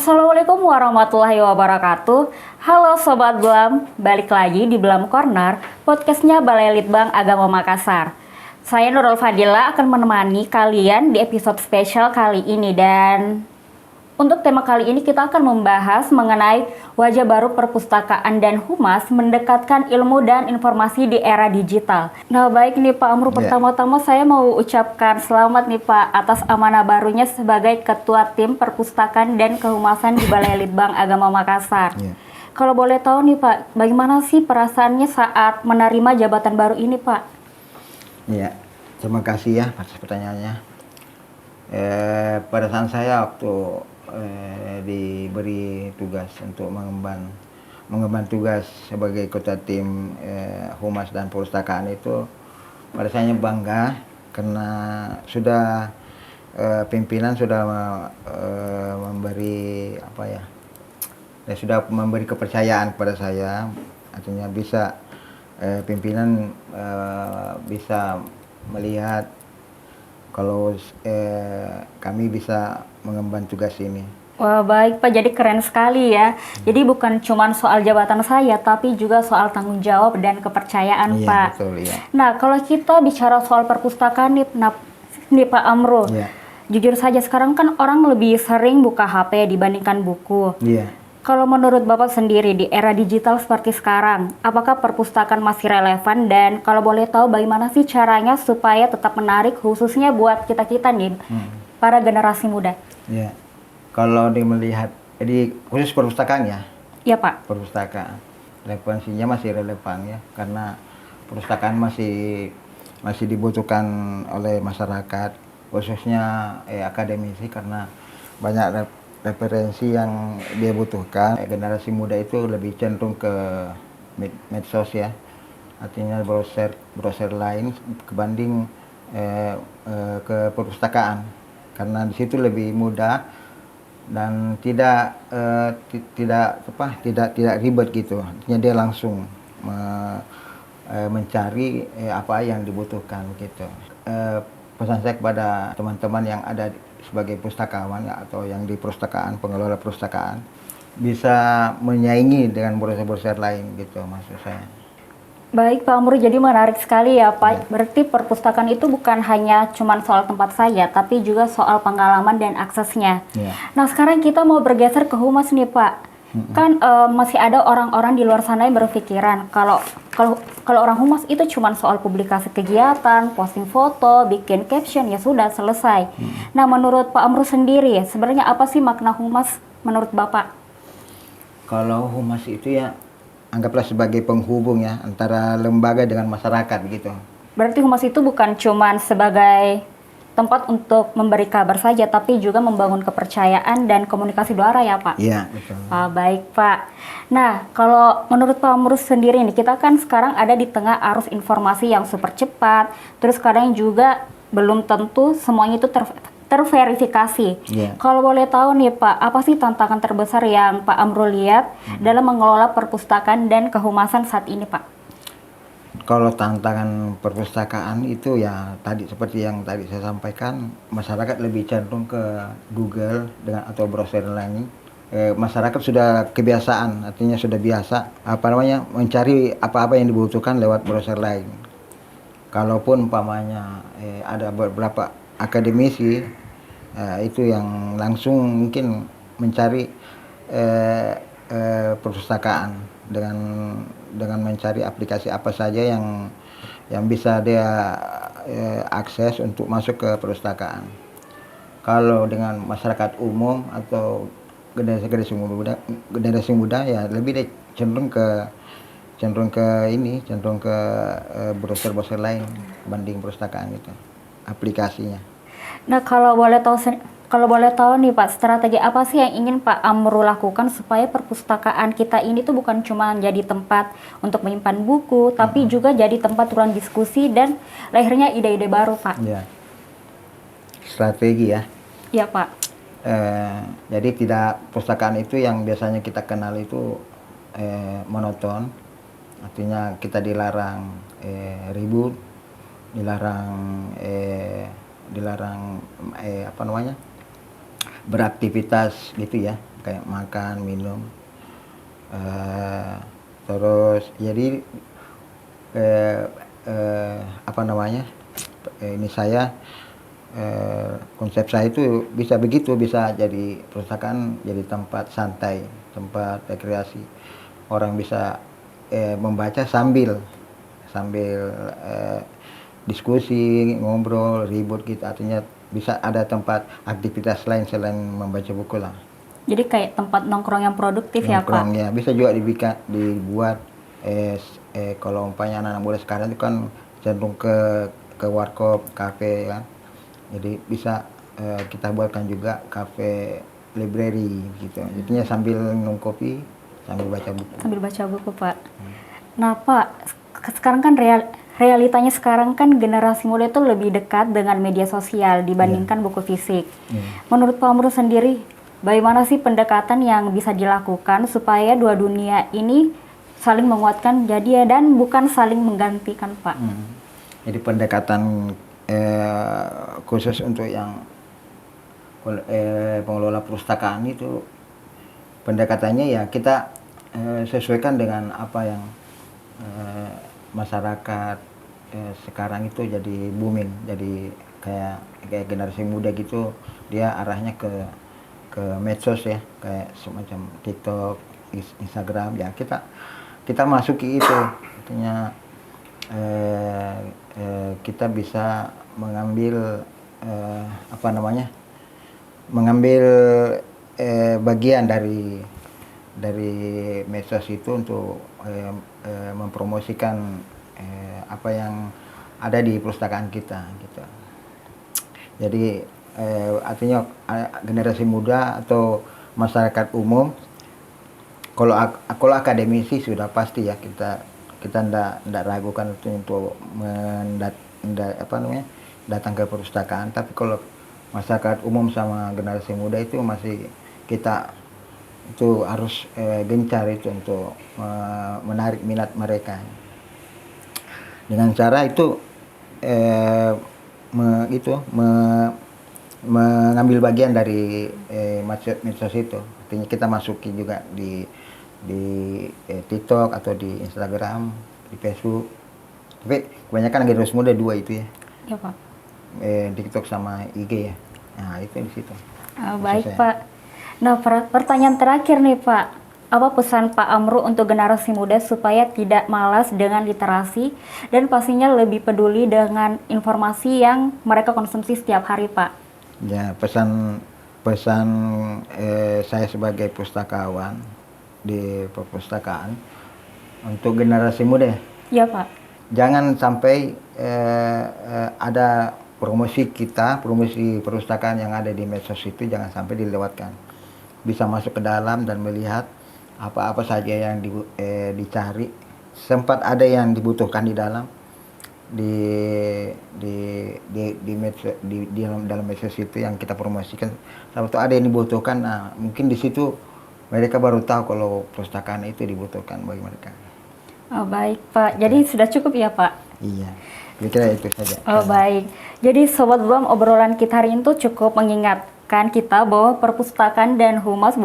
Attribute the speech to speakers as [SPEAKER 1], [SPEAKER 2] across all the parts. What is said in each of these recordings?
[SPEAKER 1] Assalamualaikum warahmatullahi wabarakatuh. Halo Sobat Belam, balik lagi di Belam Corner, podcastnya Balai Litbang Agama Makassar. Saya Nurul Fadila akan menemani kalian di episode spesial kali ini, dan untuk tema kali ini kita akan membahas mengenai wajah baru perpustakaan dan humas mendekatkan ilmu dan informasi di era digital. Nah baik nih Pak Amru, pertama-tama saya mau ucapkan selamat nih Pak atas amanah barunya sebagai Ketua Tim Perpustakaan dan Kehumasan di Balai Litbang Agama Makassar. Kalau boleh tahu nih Pak, bagaimana sih perasaannya saat menerima jabatan baru ini Pak?
[SPEAKER 2] Iya, terima kasih ya atas pertanyaannya. Perasaan saya waktu diberi tugas untuk mengemban tugas sebagai ketua tim humas dan perpustakaan itu, rasanya bangga karena sudah pimpinan sudah memberi sudah memberi kepercayaan kepada saya, artinya bisa pimpinan bisa melihat kalau kami bisa mengemban tugas ini.
[SPEAKER 1] Wah baik Pak, jadi keren sekali ya. Jadi bukan cuma soal jabatan saya, tapi juga soal tanggung jawab dan kepercayaan
[SPEAKER 2] Iya,
[SPEAKER 1] Pak.
[SPEAKER 2] Betul, iya.
[SPEAKER 1] Nah kalau kita bicara soal perpustakaan nih Pak Amru, jujur saja sekarang kan orang lebih sering buka HP dibandingkan buku.
[SPEAKER 2] Iya.
[SPEAKER 1] Kalau menurut Bapak sendiri di era digital seperti sekarang, apakah perpustakaan masih relevan, dan kalau boleh tahu bagaimana sih caranya supaya tetap menarik khususnya buat kita-kita nih, para generasi muda?
[SPEAKER 2] Ya, kalau melihat, jadi khusus perpustakaan ya?
[SPEAKER 1] Iya Pak.
[SPEAKER 2] Perpustakaan, relevansinya masih relevan ya, karena perpustakaan masih dibutuhkan oleh masyarakat, khususnya akademisi, karena banyak referensi yang dia butuhkan. Generasi muda itu lebih cenderung ke medsos ya, artinya browser lain kebanding ke perpustakaan, karena di situ lebih mudah dan tidak ribet gitu. Artinya dia langsung mencari apa yang dibutuhkan gitu. Pesan saya kepada teman-teman yang ada sebagai pustakawan ya, atau yang di perpustakaan, pengelola perpustakaan, bisa menyaingi dengan browser-browser lain gitu maksud saya.
[SPEAKER 1] Baik Pak Amru, jadi menarik sekali ya Pak. Berarti perpustakaan itu bukan hanya cuman soal tempat saja, tapi juga soal pengalaman dan aksesnya. Nah sekarang kita mau bergeser ke humas nih Pak. Kan masih ada orang-orang di luar sana yang berpikiran kalau orang humas itu cuma soal publikasi kegiatan, posting foto, bikin caption, ya sudah selesai. Nah menurut Pak Amru sendiri, sebenarnya apa sih makna humas menurut Bapak?
[SPEAKER 2] Kalau humas itu ya anggaplah sebagai penghubung ya antara lembaga dengan masyarakat gitu.
[SPEAKER 1] Berarti humas itu bukan cuma sebagai tempat untuk memberi kabar saja, tapi juga membangun kepercayaan dan komunikasi dua arah ya Pak?
[SPEAKER 2] Iya, betul.
[SPEAKER 1] Baik Pak. Nah, kalau menurut Pak Amru sendiri nih, kita kan sekarang ada di tengah arus informasi yang super cepat, terus kadang juga belum tentu semuanya itu terverifikasi. Kalau boleh tahu nih Pak, apa sih tantangan terbesar yang Pak Amru lihat dalam mengelola perpustakaan dan kehumasan saat ini Pak?
[SPEAKER 2] Kalau tantangan perpustakaan itu ya tadi seperti yang tadi saya sampaikan, masyarakat lebih cenderung ke Google atau browser lain. Masyarakat sudah kebiasaan, artinya sudah biasa mencari apa-apa yang dibutuhkan lewat browser lain. Kalaupun umpamanya ada beberapa akademisi itu yang langsung mungkin mencari perpustakaan dengan mencari aplikasi apa saja yang bisa dia akses untuk masuk ke perpustakaan. Kalau dengan masyarakat umum atau generasi muda ya lebih deh cenderung ke browser lain banding perpustakaan itu aplikasinya.
[SPEAKER 1] Nah kalau boleh tahu nih Pak, strategi apa sih yang ingin Pak Amru lakukan supaya perpustakaan kita ini tuh bukan cuma jadi tempat untuk menyimpan buku, tapi juga jadi tempat ruang diskusi dan lahirnya ide-ide baru Pak?
[SPEAKER 2] Strategi ya?
[SPEAKER 1] Iya Pak.
[SPEAKER 2] Jadi perpustakaan itu yang biasanya kita kenal itu monoton, artinya kita dilarang ribut, dilarang beraktivitas gitu ya. kayak makan, minum. Terus jadi apa namanya? Ini saya konsep saya itu bisa begitu, bisa jadi perpustakaan jadi tempat santai, tempat rekreasi. Orang bisa membaca sambil diskusi, ngobrol, ribut gitu. Artinya bisa ada tempat aktivitas lain selain membaca buku lah.
[SPEAKER 1] Jadi kayak tempat nongkrong yang produktif ya Pak?
[SPEAKER 2] Nongkrong ya, bisa juga dibuat kalau umpamanya anak-anak muda sekarang itu kan cenderung ke warkop, kafe kan. Jadi bisa kita buatkan juga kafe library gitu. Jadinya sambil minum kopi, sambil baca buku.
[SPEAKER 1] Sambil baca buku Pak. Nah Pak, sekarang kan realitanya sekarang kan generasi muda itu lebih dekat dengan media sosial dibandingkan buku fisik. Menurut Pak Amru sendiri, bagaimana sih pendekatan yang bisa dilakukan supaya dua dunia ini saling menguatkan dan bukan saling menggantikan Pak?
[SPEAKER 2] Jadi pendekatan khusus untuk yang pengelola perpustakaan itu, pendekatannya ya kita sesuaikan dengan apa yang masyarakat sekarang itu jadi booming, jadi kayak generasi muda gitu, dia arahnya ke medsos ya, kayak semacam TikTok, Instagram ya, kita masuki itu. Artinya kita bisa mengambil mengambil bagian dari medsos itu untuk mempromosikan apa yang ada di perpustakaan kita gitu. Jadi artinya generasi muda atau masyarakat umum, kalau akademisi sudah pasti ya kita ndak ragukan untuk datang ke perpustakaan. Tapi kalau masyarakat umum sama generasi muda itu masih kita itu harus gencar itu untuk menarik minat mereka dengan cara itu mengambil bagian dari medsos itu. Artinya kita masuki juga di TikTok atau di Instagram, di Facebook. Tapi kebanyakan generasi muda dua itu ya.
[SPEAKER 1] Ya Pak.
[SPEAKER 2] TikTok sama IG ya. Nah itu di situ.
[SPEAKER 1] Baik Pak. Nah pertanyaan terakhir nih Pak, apa pesan Pak Amru untuk generasi muda supaya tidak malas dengan literasi dan pastinya lebih peduli dengan informasi yang mereka konsumsi setiap hari Pak?
[SPEAKER 2] Ya pesan saya sebagai pustakawan di perpustakaan untuk generasi muda.
[SPEAKER 1] Ya Pak.
[SPEAKER 2] Jangan sampai ada promosi perpustakaan yang ada di medsos itu jangan sampai dilewatkan. Bisa masuk ke dalam dan melihat apa-apa saja yang dicari. Sempat ada yang dibutuhkan di dalam dalam medsos itu yang kita promosikan. Lalu ada yang dibutuhkan, nah mungkin di situ mereka baru tahu kalau perpustakaan itu dibutuhkan bagi mereka.
[SPEAKER 1] Oh, baik Pak, jadi sudah cukup ya Pak?
[SPEAKER 2] Iya, kira-kira itu saja.
[SPEAKER 1] Oh baik, jadi Sobat Blam, obrolan kita hari ini tuh cukup mengingatkan kita bahwa perpustakaan dan humas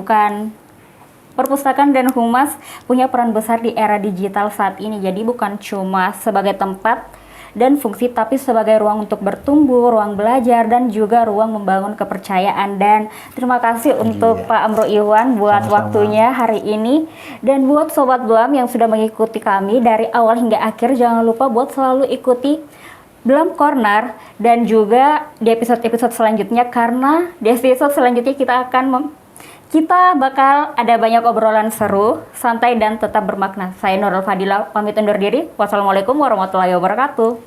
[SPEAKER 1] punya peran besar di era digital saat ini. Jadi bukan cuma sebagai tempat dan fungsi, tapi sebagai ruang untuk bertumbuh, ruang belajar, dan juga ruang membangun kepercayaan. Dan terima kasih untuk Pak Amru Iwan buat waktunya hari ini. Dan buat Sobat Blam yang sudah mengikuti kami dari awal hingga akhir, jangan lupa buat selalu ikuti Blam Corner dan juga di episode-episode selanjutnya, karena di episode selanjutnya kita bakal ada banyak obrolan seru, santai, dan tetap bermakna. Saya Nurul Fadila, pamit undur diri. Wassalamualaikum warahmatullahi wabarakatuh.